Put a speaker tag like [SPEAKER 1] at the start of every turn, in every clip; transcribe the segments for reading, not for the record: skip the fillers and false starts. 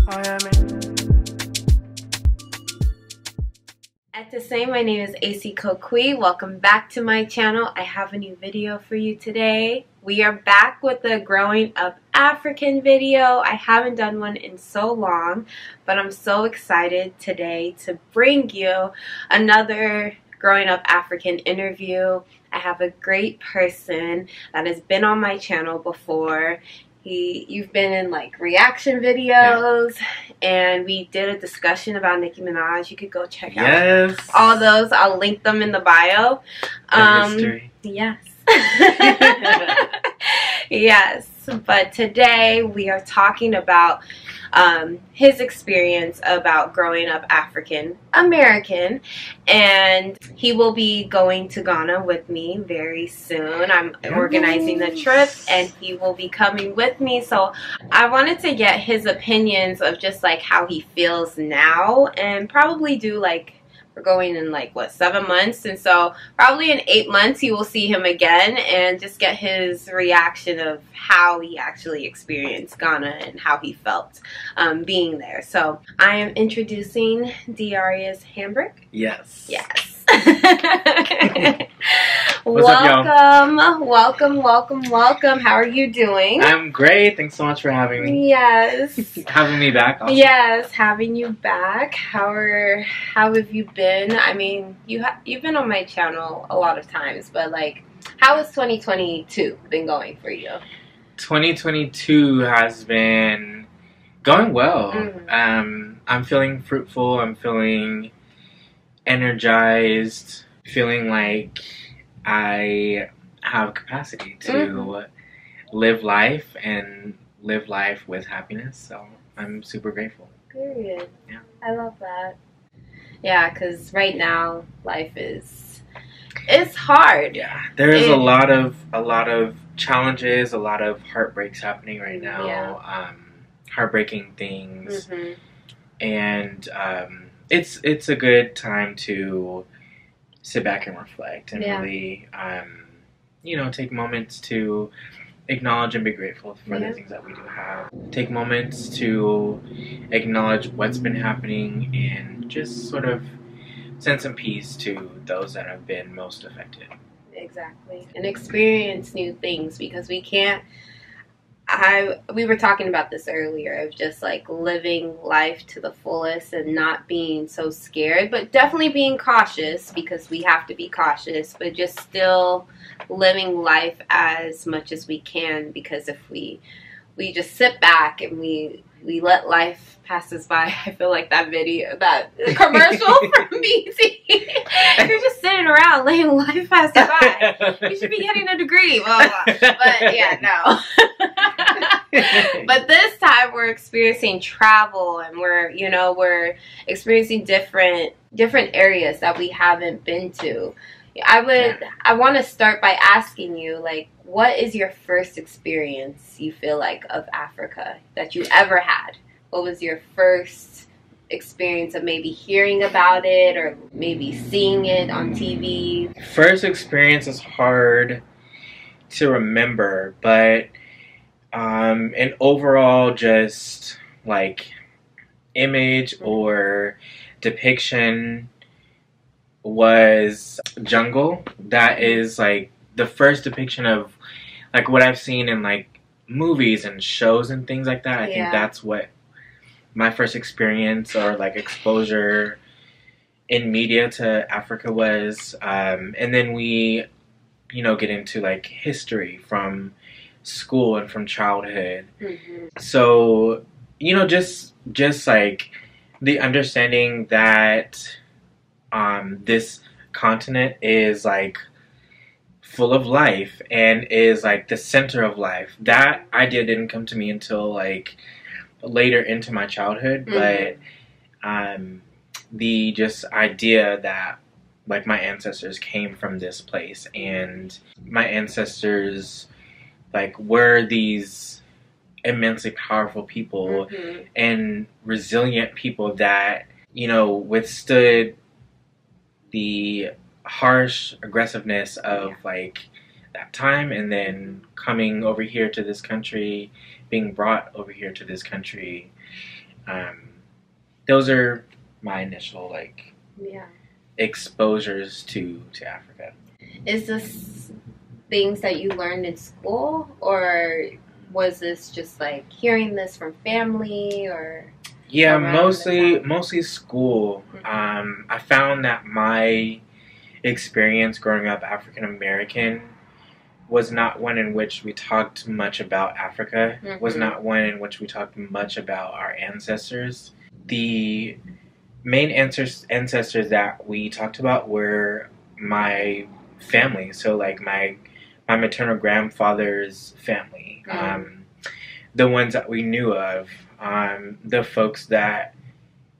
[SPEAKER 1] At the same, my name is ESIKOKUI. Welcome back to my channel. I have a new video for you today. We are back with the Growing Up African video. I haven't done one in so long, but I'm so excited today to bring you another Growing Up African interview. I have a great person that has been on my channel before. You've been in like reaction videos, and we did a discussion about Nicki Minaj. You could go check out all those. I'll link them in the bio.
[SPEAKER 2] History.
[SPEAKER 1] Yes. Yes. But today we are talking about his experience about growing up African American, and he will be going to Ghana with me very soon. I'm organizing the trip and he will be coming with me, so I wanted to get his opinions of just like how he feels now, and probably do like, we're going in like what, 7 months, and so probably in 8 months you will see him again and just get his reaction of how he actually experienced Ghana and how he felt being there. So I am introducing Darius Hambrick.
[SPEAKER 2] Yes.
[SPEAKER 1] Welcome. How are you doing?
[SPEAKER 2] I'm great. Thanks so much for having me.
[SPEAKER 1] Yes.
[SPEAKER 2] Having me back. Also.
[SPEAKER 1] Yes, having you back. How have you been? I mean, you've been on my channel a lot of times, but like, how has 2022 been going for you?
[SPEAKER 2] 2022 has been going well.
[SPEAKER 1] Mm-hmm.
[SPEAKER 2] I'm feeling fruitful. I'm feeling energized. Feeling like I have capacity to live life and live life with happiness. So I'm super grateful.
[SPEAKER 1] Period.
[SPEAKER 2] Yeah.
[SPEAKER 1] I love that. Yeah, because right now life it's hard.
[SPEAKER 2] Yeah, there is a lot of challenges, a lot of heartbreaks happening right now.
[SPEAKER 1] Yeah.
[SPEAKER 2] Heartbreaking things, and it's a good time to sit back and reflect and really, take moments to acknowledge and be grateful for the things that we do have. Take moments to acknowledge what's been happening and just sort of send some peace to those that have been most affected.
[SPEAKER 1] Exactly. And experience new things, because we can't, we were talking about this earlier, of just like living life to the fullest and not being so scared, but definitely being cautious, because we have to be cautious, but just still living life as much as we can, because if we just sit back and we let life pass us by. I feel like that commercial from BT. You're just sitting around letting life pass you by. You should be getting a degree. Blah, blah. But yeah, no. But this time we're experiencing travel, and we're experiencing different areas that we haven't been to. I want to start by asking you, like, what is your first experience, you feel like, of Africa that you ever had? What was your first experience of maybe hearing about it or maybe seeing it on TV?
[SPEAKER 2] First experience is hard to remember, but an overall just like image or depiction was Jungle. That is like the first depiction of like what I've seen in like movies and shows and things like that. I think that's what my first experience or like exposure in media to Africa was. And then we, get into like history from school and from childhood. So, just like the understanding that this continent is like full of life and is like the center of life. That idea didn't come to me until like later into my childhood, but the just idea that like my ancestors came from this place, and my ancestors like were these immensely powerful people and resilient people that withstood the harsh aggressiveness of like that time, and then coming over here to this country, being brought over here to this country, Those are my initial like
[SPEAKER 1] Yeah.
[SPEAKER 2] exposures to Africa.
[SPEAKER 1] Is this things that you learned in school, or was this just like hearing this from family, or?
[SPEAKER 2] Yeah, mostly school. I found that my experience growing up African American was not one in which we talked much about Africa. Was not one in which we talked much about our ancestors. The main ancestors that we talked about were my family. So like my maternal grandfather's family. The ones that we knew of. The folks that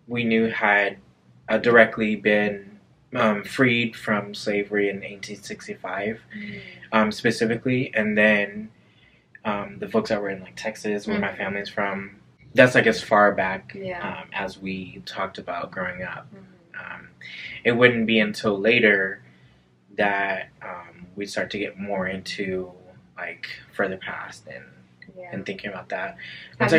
[SPEAKER 2] we knew had directly been freed from slavery in 1865, specifically, and then the folks that were in like Texas, where my family's from. That's like as far back as we talked about growing up. It wouldn't be until later that we'd start to get more into like further past and thinking about that.
[SPEAKER 1] Have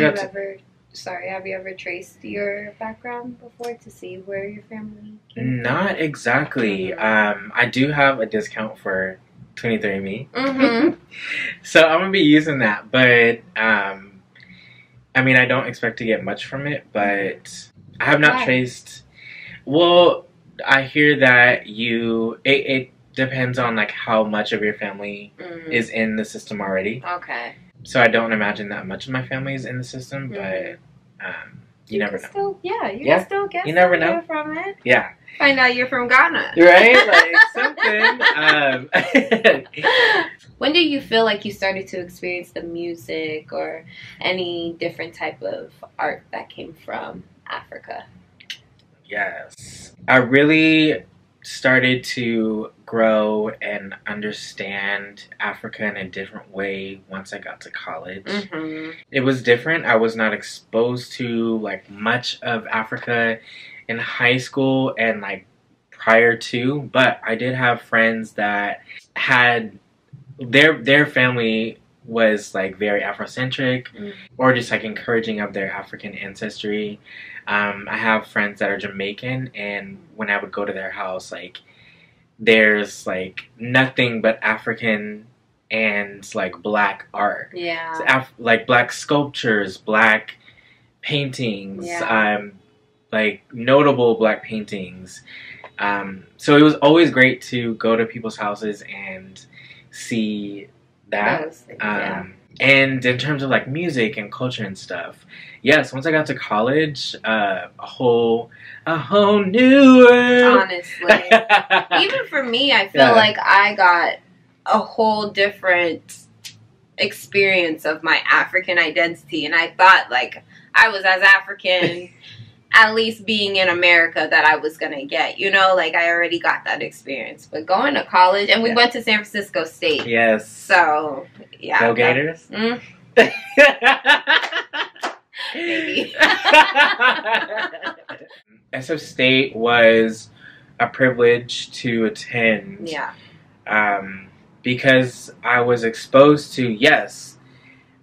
[SPEAKER 1] you ever traced your background before to see where your family came
[SPEAKER 2] Not
[SPEAKER 1] from?
[SPEAKER 2] exactly. I do have a discount for 23andMe. So I'm going to be using that. But, I mean, I don't expect to get much from it. But I have not traced... Well, I hear that it depends on, like, how much of your family is in the system already.
[SPEAKER 1] Okay.
[SPEAKER 2] So I don't imagine that much of my family is in the system, but you never know.
[SPEAKER 1] You can still get something from it.
[SPEAKER 2] Yeah.
[SPEAKER 1] Find out you're from Ghana.
[SPEAKER 2] Right? Like something.
[SPEAKER 1] When did you feel like you started to experience the music or any different type of art that came from Africa?
[SPEAKER 2] Yes. I really started to grow and understand Africa in a different way once I got to college. It was different. I was not exposed to like much of Africa in high school and like prior to, but I did have friends that had their family was like very Afrocentric or just like encouraging of their African ancestry. I have friends that are Jamaican, and when I would go to their house, like there's like nothing but African and like black art.
[SPEAKER 1] Yeah.
[SPEAKER 2] Like black sculptures, black paintings, like notable black paintings. So it was always great to go to people's houses and see that. And in terms of like music and culture and stuff, yes, once I got to college, a whole new world.
[SPEAKER 1] Honestly. Even for me, I feel like I got a whole different experience of my African identity. And I thought like I was as African, at least being in America, that I was going to get. You know, like I already got that experience. But going to college, and we went to San Francisco State.
[SPEAKER 2] Yes.
[SPEAKER 1] So, yeah.
[SPEAKER 2] Go Gators?
[SPEAKER 1] Maybe.
[SPEAKER 2] SF State was a privilege to attend.
[SPEAKER 1] Yeah.
[SPEAKER 2] Because I was exposed to,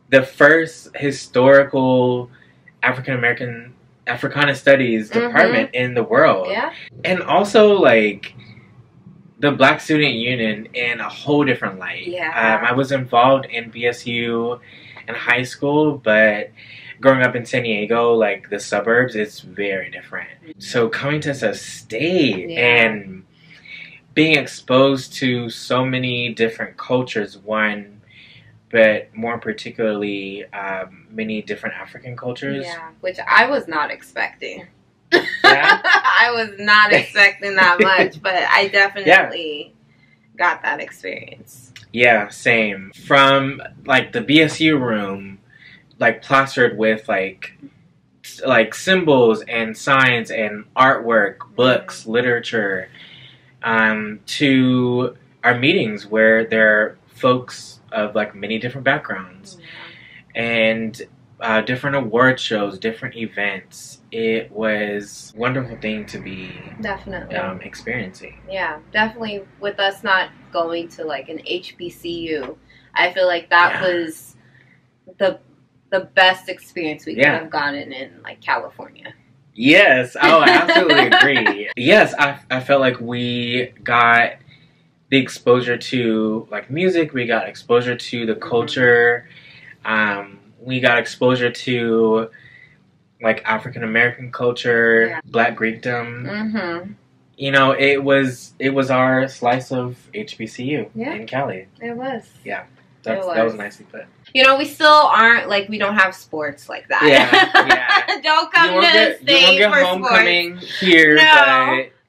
[SPEAKER 2] the first historical Africana Studies department in the world.
[SPEAKER 1] Yeah.
[SPEAKER 2] And also, like, the Black Student Union in a whole different light.
[SPEAKER 1] Yeah.
[SPEAKER 2] I was involved in BSU in high school, but growing up in San Diego, like, the suburbs, it's very different. So coming to SF State and being exposed to so many different cultures, but more particularly many different African cultures.
[SPEAKER 1] Yeah, which I was not expecting.
[SPEAKER 2] Yeah?
[SPEAKER 1] I was not expecting that much, but I definitely got that experience.
[SPEAKER 2] Yeah, same. From, like, the BSU room, like, plastered with, like symbols and signs and artwork, books, literature, to our meetings where there are folks of, like, many different backgrounds and different award shows, different events. It was a wonderful thing to be experiencing.
[SPEAKER 1] Yeah, definitely. With us not going to like an HBCU, I feel like that was the the best experience we could have gotten in like California.
[SPEAKER 2] Yes, oh, I absolutely agree. Yes, I felt like we got the exposure to like music, we got exposure to the culture, we got exposure to like African American culture, Black Greekdom. You know, it was our slice of HBCU in Cali.
[SPEAKER 1] It was.
[SPEAKER 2] Yeah, that was nicely put.
[SPEAKER 1] You know, we still aren't, like, we don't have sports like that.
[SPEAKER 2] Yeah.
[SPEAKER 1] Don't come to state for
[SPEAKER 2] homecoming here,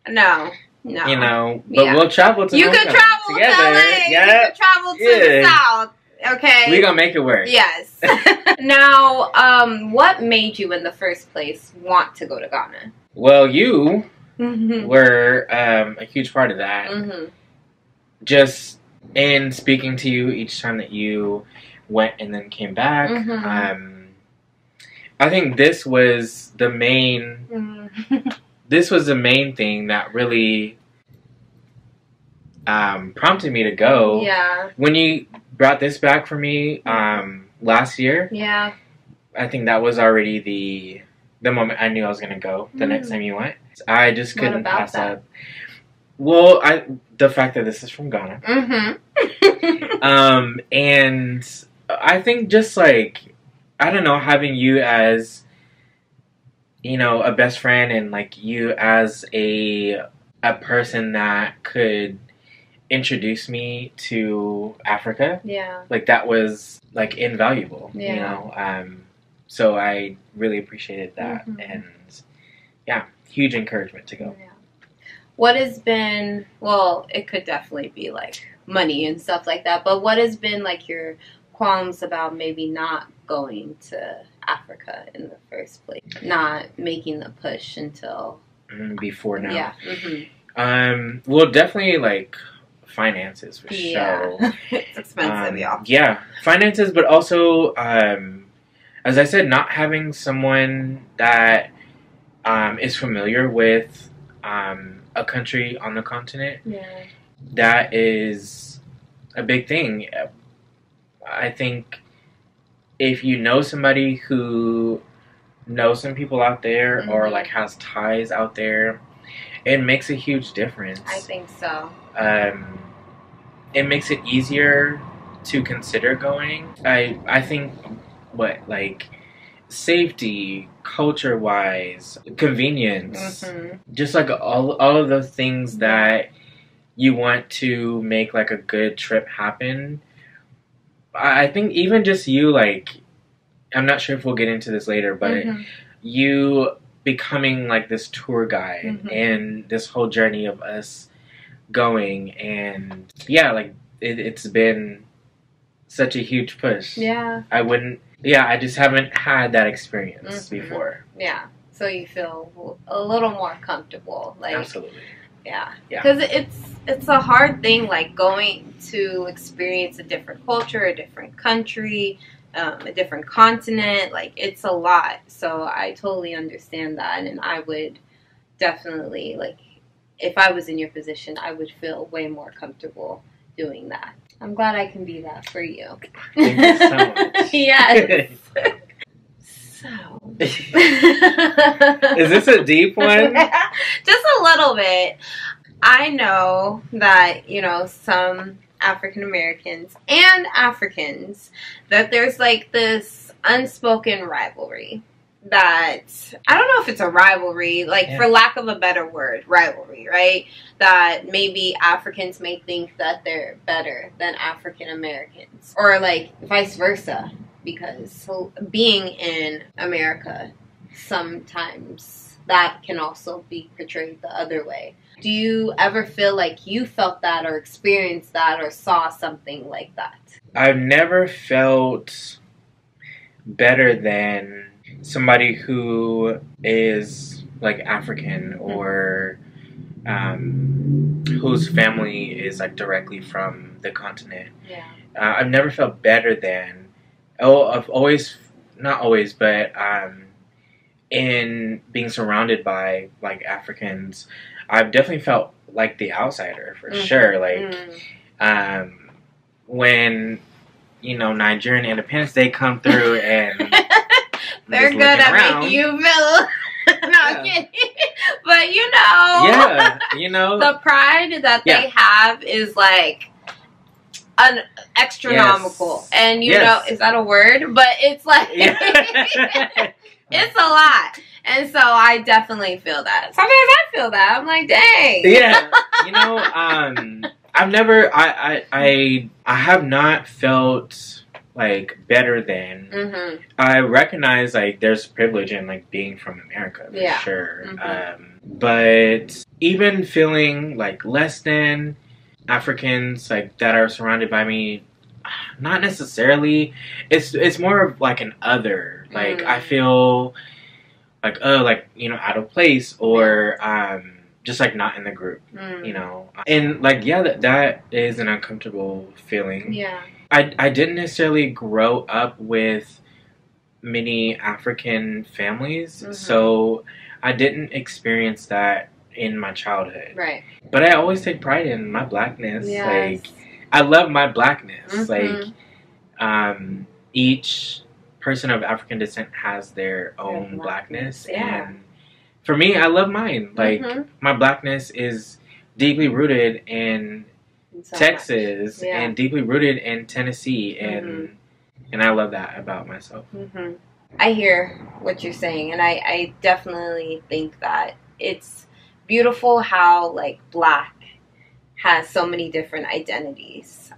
[SPEAKER 1] No.
[SPEAKER 2] You know, but we'll travel to
[SPEAKER 1] You could travel
[SPEAKER 2] together.
[SPEAKER 1] to LA. You could travel to the South. Okay.
[SPEAKER 2] We're going to make it work.
[SPEAKER 1] Yes. Now, what made you in the first place want to go to Ghana?
[SPEAKER 2] Well, you were a huge part of that. Just in speaking to you each time that you went and then came back. I think this was the main thing that really prompted me to go.
[SPEAKER 1] Yeah.
[SPEAKER 2] When you brought this back for me last year, I think that was already the moment I knew I was going to go the next time you went. I just couldn't pass up. Well, the fact that this is from Ghana. And I think just like, I don't know, having you as, you know, a best friend and like you as a person that could introduce me to Africa. Yeah. Like that was like invaluable, you know? So I really appreciated that. And yeah, huge encouragement to go. Yeah.
[SPEAKER 1] What has been, well, it could definitely be like money and stuff like that, but what has been like your qualms about maybe not going to Africa in the first place? Not making the push until
[SPEAKER 2] before now.
[SPEAKER 1] Yeah.
[SPEAKER 2] Well, definitely like finances for sure.
[SPEAKER 1] It's expensive, y'all.
[SPEAKER 2] Yeah, finances, but also, as I said, not having someone that is familiar with a country on the continent. Yeah. That is a big thing. I think if you know somebody who knows some people out there or like has ties out there, it makes a huge difference.
[SPEAKER 1] I think so.
[SPEAKER 2] It makes it easier to consider going. I think like safety, culture-wise, convenience, just like all of those things that you want to make like a good trip happen. I think even just you, like, I'm not sure if we'll get into this later, but you becoming like this tour guide and this whole journey of us going, and yeah, like it's been such a huge push. Yeah. I just haven't had that experience before.
[SPEAKER 1] Yeah. So you feel a little more comfortable. Like,
[SPEAKER 2] absolutely.
[SPEAKER 1] Yeah. Because it's a hard thing, like going to experience a different culture, a different country, a different continent. Like, it's a lot. So I totally understand that. And I would definitely, like, if I was in your position, I would feel way more comfortable doing that. I'm glad I can be that for you.
[SPEAKER 2] Thank you so much.
[SPEAKER 1] Yes. So.
[SPEAKER 2] Is this a deep one?
[SPEAKER 1] Just a little bit. I know that, you know, some African Americans and Africans, that there's like this unspoken rivalry. That, I don't know if it's a rivalry, like for lack of a better word, rivalry, right? That maybe Africans may think that they're better than African Americans, or like vice versa, because being in America, sometimes that can also be portrayed the other way. Do you ever feel like you felt that or experienced that or saw something like that?
[SPEAKER 2] I've never felt better than somebody who is like African or whose family is like directly from the continent. Yeah. I've never felt better than. I've always, not always, but in being surrounded by like Africans, I've definitely felt like the outsider for sure. Like when, you know, Nigerian Independence Day come through and
[SPEAKER 1] They're good at making you feel. No, I'm kidding. But you know.
[SPEAKER 2] Yeah, you know.
[SPEAKER 1] The pride that they have is like an astronomical. Yes. And you know, is that a word? But it's like, it's a lot. And so I definitely feel that. Sometimes I feel that. I'm like, dang.
[SPEAKER 2] Yeah. You know, I've never, I have not felt like better than. Mm-hmm. I recognize like there's privilege in like being from America for sure. Mm-hmm. But even feeling like less than Africans like that are surrounded by me, not necessarily. It's more of like an other. Like I feel like, oh, like, you know, out of place, or just like not in the group, you know. And like, yeah, that is an uncomfortable feeling.
[SPEAKER 1] Yeah.
[SPEAKER 2] I didn't necessarily grow up with many African families, so I didn't experience that in my childhood.
[SPEAKER 1] Right.
[SPEAKER 2] But I always take pride in my blackness. Yes. Like, I love my blackness. Like, each person of African descent has their own blackness. Yeah. And for me, I love mine. Like, my blackness is deeply rooted in Texas and deeply rooted in Tennessee. And I love that about myself.
[SPEAKER 1] I hear what you're saying. And I definitely think that it's beautiful how, like, black has so many different identities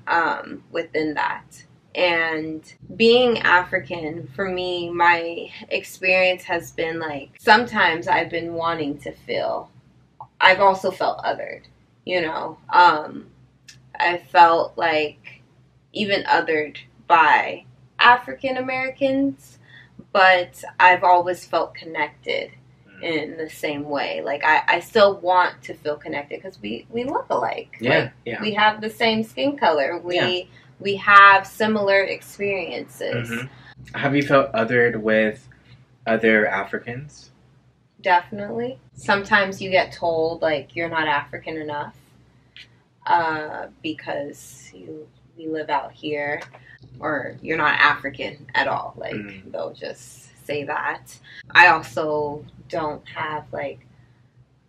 [SPEAKER 1] within that. And being African, for me, my experience has been like, sometimes I've been wanting to feel, I've also felt othered, you know. I felt like even othered by African Americans, but I've always felt connected in the same way. Like, I still want to feel connected because we look alike.
[SPEAKER 2] Yeah,
[SPEAKER 1] like, we have the same skin color. We have similar experiences.
[SPEAKER 2] Have you felt othered with other Africans?
[SPEAKER 1] Definitely. Sometimes you get told, like, you're not African enough because we live out here, or you're not African at all. Like, they'll just say that. I also don't have, like,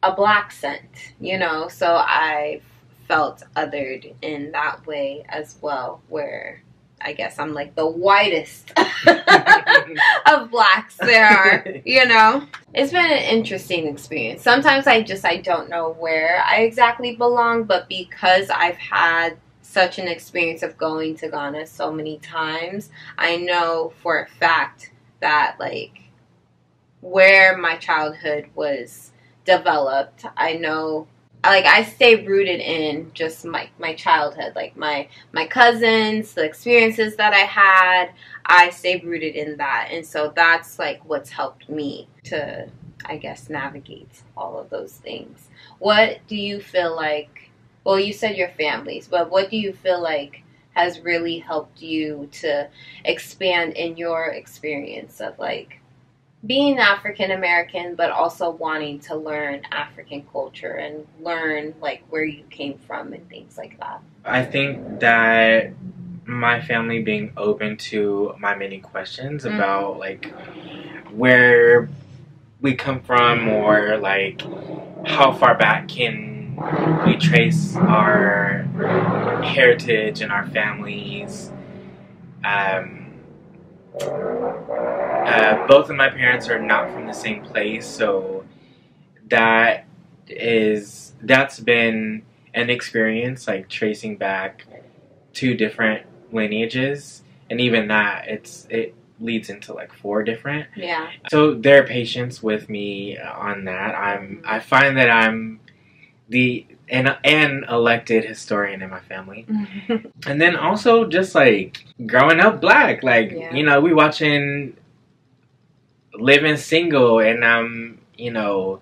[SPEAKER 1] a black scent, you know, so I've felt othered in that way as well, where I guess I'm like the whitest of blacks there are, you know. It's been an interesting experience. Sometimes I don't know where I exactly belong, but because I've had such an experience of going to Ghana so many times, I know for a fact that, like, where my childhood was developed, I know, like, I stay rooted in just my childhood, like my cousins, the experiences that I had, I stay rooted in that. And so that's, like, what's helped me to, I guess, navigate all of those things. What do you feel like, well, you said your families, but what do you feel like has really helped you to expand in your experience of, like, being African American, but also wanting to learn African culture and learn, like, where you came from and things like that?
[SPEAKER 2] I think that my family being open to my many questions about, like, where we come from, or, like, how far back can we trace our heritage and our families. Both of my parents are not from the same place, so that's been an experience, like, tracing back 2 different lineages, and even that it leads into, like, 4 different.
[SPEAKER 1] Yeah. So
[SPEAKER 2] their patience with me on that, I find that I'm an elected historian in my family. And then also just, like, growing up black, like, you know, we watching Living Single, and I'm, you know,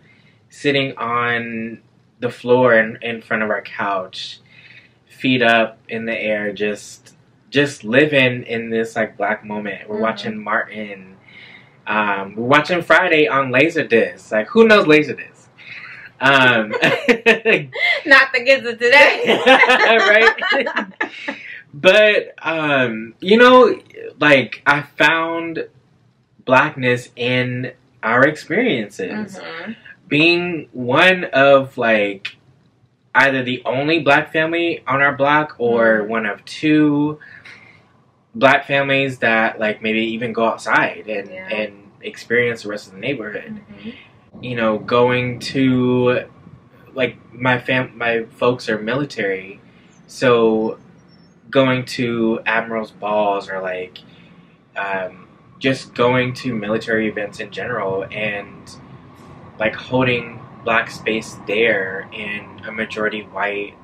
[SPEAKER 2] sitting on the floor in front of our couch, feet up in the air, just living in this, like, black moment. We're watching Martin. We're watching Friday on Laserdisc. Like, who knows Laserdisc? Not
[SPEAKER 1] the kids of today.
[SPEAKER 2] Right? But, you know, like, I found blackness in our experiences. Being one of, like, either the only black family on our block or one of two black families that, like, maybe even go outside and experience the rest of the neighborhood. You know, going to, like, my folks are military, so going to admirals' balls or, like, just going to military events in general and, like, holding black space there in a majority white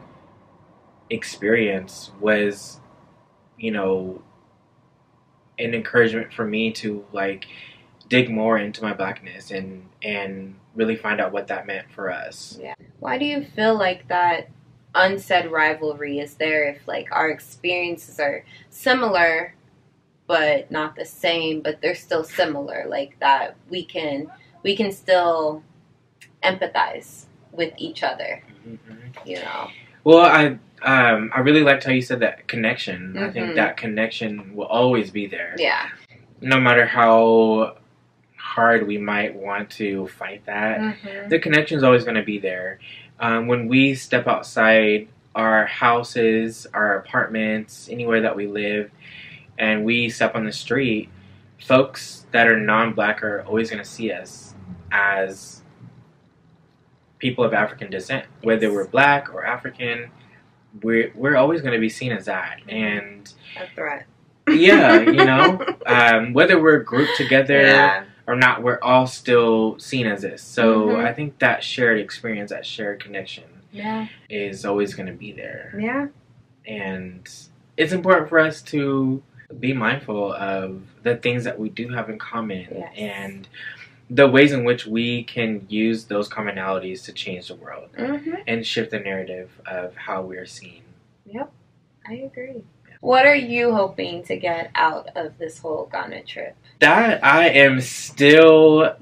[SPEAKER 2] experience was, you know, an encouragement for me to, like, dig more into my blackness and really find out what that meant for us.
[SPEAKER 1] Yeah. Why do you feel like that unsaid rivalry is there if, like, our experiences are similar but not the same, but they're still similar, like that we can still empathize with each other, you know?
[SPEAKER 2] Well, I really liked how you said that connection. I think that connection will always be there.
[SPEAKER 1] Yeah.
[SPEAKER 2] No matter how hard we might want to fight that, the connection is always going to be there. When we step outside our houses, our apartments, anywhere that we live, and we step on the street, folks that are non-black are always going to see us as people of African descent. Whether we're black or African, we're always going to be seen as that. And
[SPEAKER 1] a threat.
[SPEAKER 2] Yeah, you know, whether we're grouped together or not, we're all still seen as this. So I think that shared experience, that shared connection is always going to be there.
[SPEAKER 1] Yeah.
[SPEAKER 2] And it's important for us to be mindful of the things that we do have in common and the ways in which we can use those commonalities to change the world and shift the narrative of how we're seen. Yep,
[SPEAKER 1] I agree. What are you hoping to get out of this whole Ghana trip?
[SPEAKER 2] That I'm still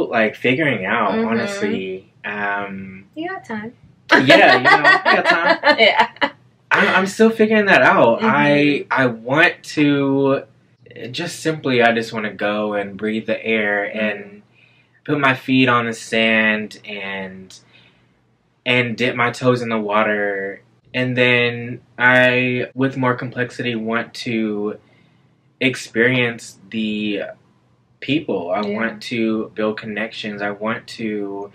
[SPEAKER 2] like figuring out, honestly.
[SPEAKER 1] You got time.
[SPEAKER 2] Yeah, you know, I got time.
[SPEAKER 1] Yeah.
[SPEAKER 2] I'm still figuring that out. I want to just want to go and breathe the air and put my feet on the sand and dip my toes in the water. And then I, with more complexity, want to experience the people. I want to build connections. I want to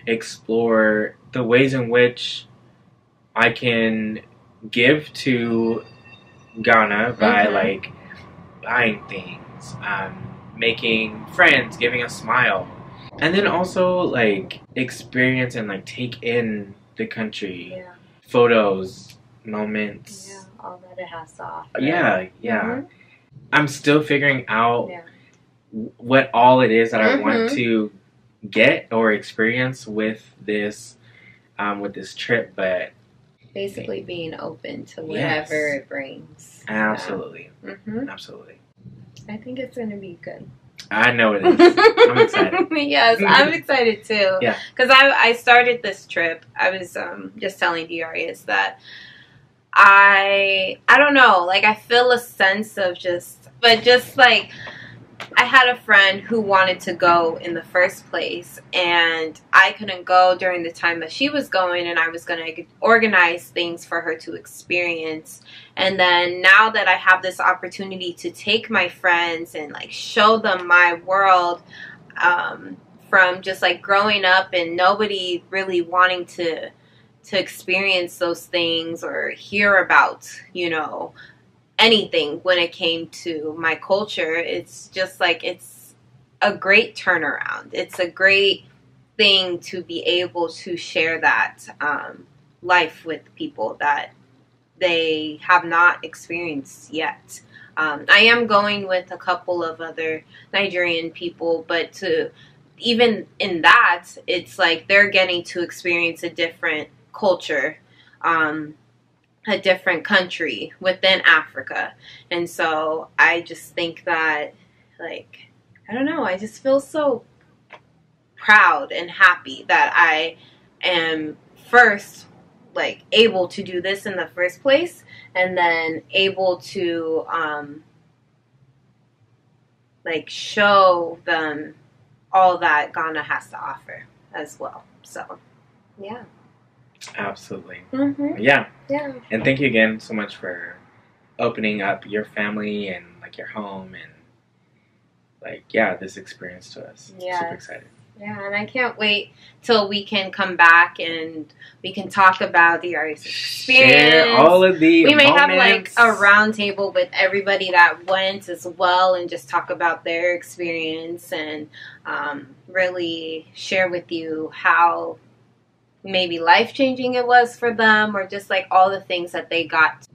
[SPEAKER 2] explore the ways in which I can give to Ghana by, like, buying things, making friends, giving a smile. And then also, like, experience and, like, take in the country. Yeah. Photos, moments.
[SPEAKER 1] Yeah, all that it has to offer.
[SPEAKER 2] Yeah. I'm still figuring out what all it is that I want to get or experience with this trip, but
[SPEAKER 1] basically being open to whatever it brings.
[SPEAKER 2] Absolutely. Absolutely.
[SPEAKER 1] I think it's going to be good.
[SPEAKER 2] I know it is. I'm excited.
[SPEAKER 1] Yes, I'm excited too.
[SPEAKER 2] Yeah.
[SPEAKER 1] Because I started this trip. I was just telling Darius that I don't know, like, I feel a sense of just like, I had a friend who wanted to go in the first place, and I couldn't go during the time that she was going, and I was going to organize things for her to experience. And then now that I have this opportunity to take my friends and, like, show them my world, from just, like, growing up and nobody really wanting to experience those things or hear about, you know, anything when it came to my culture, it's just like, it's a great turnaround. It's a great thing to be able to share that life with people that they have not experienced yet. I am going with a couple of other Nigerian people, but even in that, it's like they're getting to experience a different culture, a different country within Africa. And so I just think that, like, I don't know, I just feel so proud and happy that I am first, like, able to do this in the first place, and then able to like show them all that Ghana has to offer as well. So, yeah.
[SPEAKER 2] Absolutely.
[SPEAKER 1] Mm-hmm.
[SPEAKER 2] Yeah.
[SPEAKER 1] Yeah.
[SPEAKER 2] And thank you again so much for opening up your family and like your home and like, yeah, this experience to us.
[SPEAKER 1] Yes.
[SPEAKER 2] Super excited.
[SPEAKER 1] Yeah, and I can't wait till we can come back and we can talk about the artist experience.
[SPEAKER 2] Share all of the
[SPEAKER 1] We may
[SPEAKER 2] moments.
[SPEAKER 1] have like a round table with everybody that went as well and just talk about their experience and really share with you how maybe life-changing it was for them or just like all the things that they got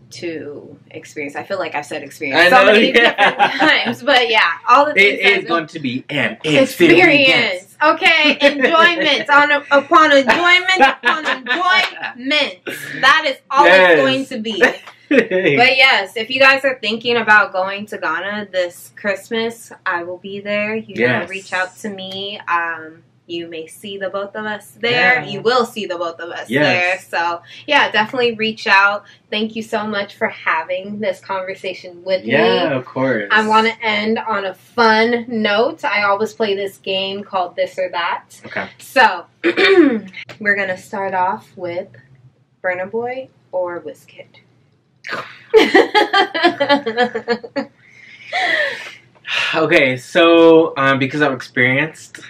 [SPEAKER 1] to experience. I feel like I've said experience so many different times, but yeah, all the things.
[SPEAKER 2] It is going to be an experience.
[SPEAKER 1] Okay, enjoyment upon enjoyment upon enjoyment. That is all it's going to be. But yes, if you guys are thinking about going to Ghana this Christmas, I will be there. You can reach out to me. You may see the both of us there. Yeah. You will see the both of us there. So, yeah, definitely reach out. Thank you so much for having this conversation with me.
[SPEAKER 2] Yeah, of course.
[SPEAKER 1] I want to end on a fun note. I always play this game called This or That.
[SPEAKER 2] Okay.
[SPEAKER 1] So, we're going to start off with Burna Boy or Wizkid.
[SPEAKER 2] Okay, so because I've experienced.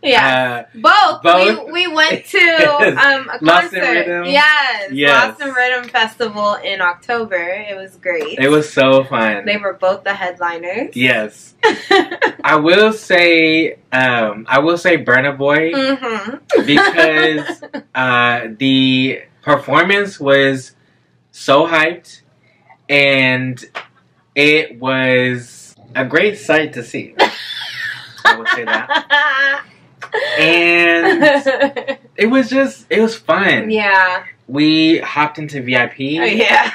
[SPEAKER 1] Yeah, both. We went to a
[SPEAKER 2] Lost
[SPEAKER 1] concert.
[SPEAKER 2] in Rhythm.
[SPEAKER 1] Yes, Lost in Rhythm Festival in October. It was great.
[SPEAKER 2] It was so fun.
[SPEAKER 1] They were both the headliners.
[SPEAKER 2] Yes. I will say Burna Boy because the performance was so hyped and it was a great sight to see. I would say that. And it was fun.
[SPEAKER 1] Yeah.
[SPEAKER 2] We hopped into VIP.
[SPEAKER 1] Oh, yeah.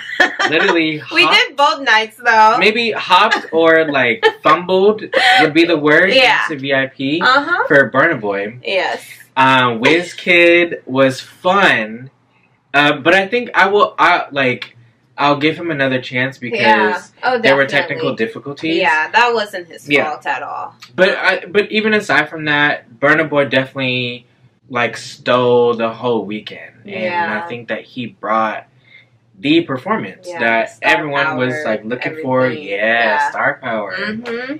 [SPEAKER 2] Literally hopped.
[SPEAKER 1] We did both nights, though.
[SPEAKER 2] Maybe hopped or, like, fumbled would be the word into VIP for Burna Boy.
[SPEAKER 1] Yes.
[SPEAKER 2] Wizkid was fun. But I think I'll give him another chance because there were technical difficulties.
[SPEAKER 1] Yeah, that wasn't his fault at all.
[SPEAKER 2] But even aside from that, Burna Boy definitely like stole the whole weekend, and I think that he brought the performance that everyone was like looking for. Yeah, star power.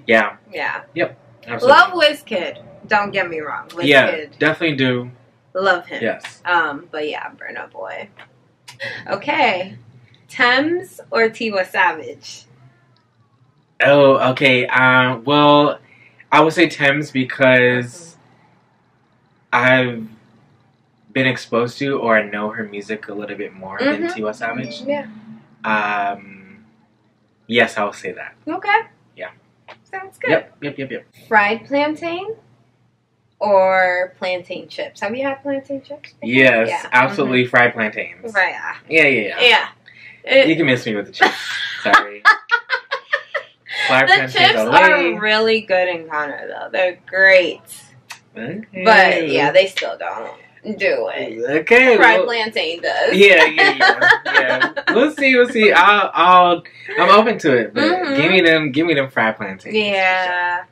[SPEAKER 2] Yeah. Yep. Absolutely.
[SPEAKER 1] Love Wizkid. Don't get me wrong. Wizkid.
[SPEAKER 2] Yeah, definitely do.
[SPEAKER 1] Love him.
[SPEAKER 2] Yes.
[SPEAKER 1] But yeah, Burna Boy. Okay. Thames or Tiwa Savage?
[SPEAKER 2] Oh, okay. Well, I would say Thames because I've been exposed to or I know her music a little bit more than Tiwa Savage.
[SPEAKER 1] Yeah.
[SPEAKER 2] Yes, I will say that.
[SPEAKER 1] Okay.
[SPEAKER 2] Yeah.
[SPEAKER 1] Sounds good.
[SPEAKER 2] Yep.
[SPEAKER 1] Fried plantain or plantain chips? Have you had plantain chips before?
[SPEAKER 2] Yes, absolutely. Fried plantains.
[SPEAKER 1] Right.
[SPEAKER 2] Yeah. You can miss me with the chips. Sorry.
[SPEAKER 1] The chips are really good in Ghana, though. They're great. Okay. But, yeah, they still don't do it.
[SPEAKER 2] Okay.
[SPEAKER 1] Fried plantain does.
[SPEAKER 2] Yeah. We'll see. I'm open to it, but give me them fried plantains.
[SPEAKER 1] Yeah.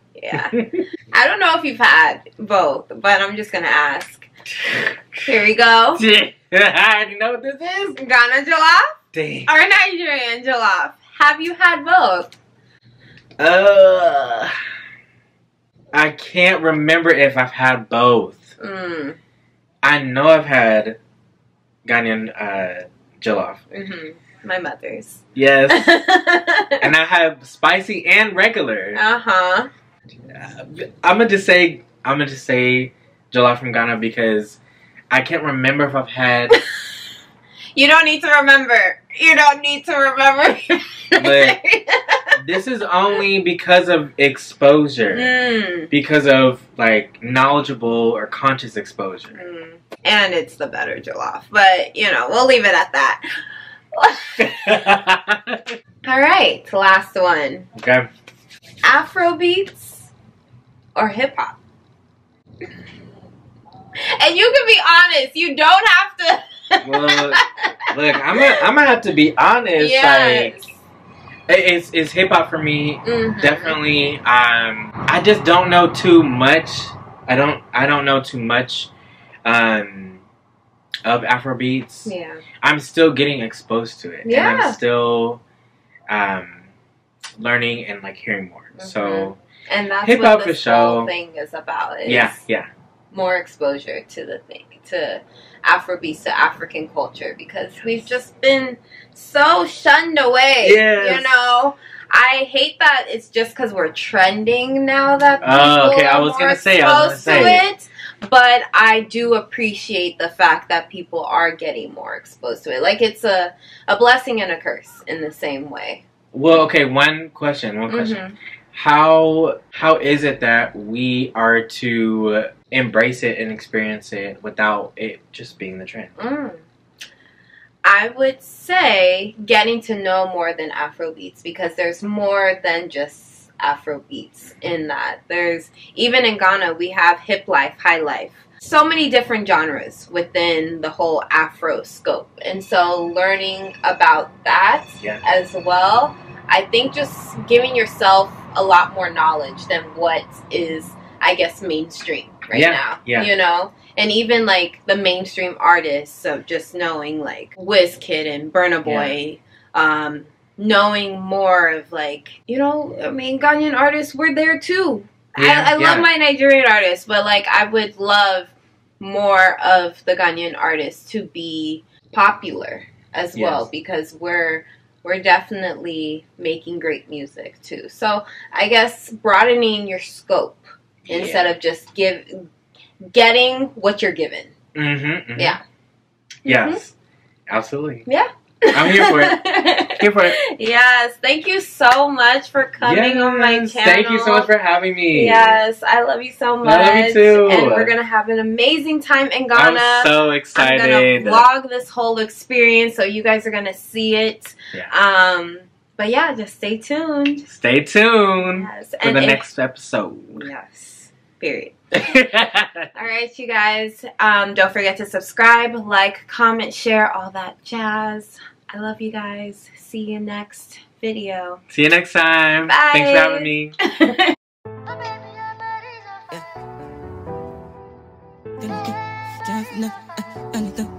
[SPEAKER 1] I don't know if you've had both, but I'm just going to ask. Here we go.
[SPEAKER 2] I already know what this is.
[SPEAKER 1] Ghana Jollof?
[SPEAKER 2] Dang.
[SPEAKER 1] Or Nigerian Jollof? Have you had both?
[SPEAKER 2] I can't remember if I've had both. I know I've had Ghanaian Jollof.
[SPEAKER 1] My mother's.
[SPEAKER 2] Yes. And I have spicy and regular. I'm gonna just say Jollof from Ghana because I can't remember if I've had.
[SPEAKER 1] You don't need to remember.
[SPEAKER 2] But this is only because of exposure. Because of, like, knowledgeable or conscious exposure.
[SPEAKER 1] And it's the better jollof. But, we'll leave it at that. All right. Last one.
[SPEAKER 2] Okay.
[SPEAKER 1] Afrobeats or hip-hop? And you can be honest. You don't have to...
[SPEAKER 2] Well, look, I'm gonna have to be honest.
[SPEAKER 1] Yes.
[SPEAKER 2] Like, It's hip hop for me, definitely. I just don't know too much. I don't know too much of Afrobeats.
[SPEAKER 1] Yeah.
[SPEAKER 2] I'm still getting exposed to it.
[SPEAKER 1] Yeah.
[SPEAKER 2] And I'm still learning and like hearing more. So
[SPEAKER 1] and that's
[SPEAKER 2] hip-hop
[SPEAKER 1] what this whole thing is about. Is more exposure to the thing, to Afrobeats, to African culture, because we've just been so shunned away.
[SPEAKER 2] Yes.
[SPEAKER 1] You know, I hate that it's just because we're trending now that people
[SPEAKER 2] I was
[SPEAKER 1] are
[SPEAKER 2] gonna
[SPEAKER 1] more
[SPEAKER 2] say
[SPEAKER 1] exposed to it. But I do appreciate the fact that people are getting more exposed to it. Like, it's a blessing and a curse in the same way.
[SPEAKER 2] Well, okay, one question. How is it that we are to embrace it and experience it without it just being the trend?
[SPEAKER 1] I would say getting to know more than Afrobeats, because there's more than just Afrobeats in that. There's, even in Ghana, we have hip life, high life. So many different genres within the whole Afro scope. And so learning about that as well, I think just giving yourself a lot more knowledge than what is, I guess, mainstream now. You know? And even like the mainstream artists of just knowing like Wizkid and Burna Boy, knowing more of like, you know, I mean, Ghanaian artists were there too. I love my Nigerian artists, but like I would love more of the Ghanaian artists to be popular as well, because we're definitely making great music too. So I guess broadening your scope instead of just getting what you're given.
[SPEAKER 2] Yes, absolutely.
[SPEAKER 1] Yeah.
[SPEAKER 2] I'm here for it. Here for it.
[SPEAKER 1] Yes. Thank you so much for coming on my channel.
[SPEAKER 2] Thank you so much for having me.
[SPEAKER 1] Yes. I love you so much.
[SPEAKER 2] I love you too.
[SPEAKER 1] And we're going to have an amazing time in Ghana.
[SPEAKER 2] I'm so excited.
[SPEAKER 1] I'm going to vlog this whole experience, so you guys are going to see it. But yeah, just stay tuned.
[SPEAKER 2] Stay tuned for the next episode.
[SPEAKER 1] Yes. Period. Alright, you guys. Don't forget to subscribe, like, comment, share, all that jazz. I love you guys. See you next video.
[SPEAKER 2] See you next time.
[SPEAKER 1] Bye.
[SPEAKER 2] Thanks for having me.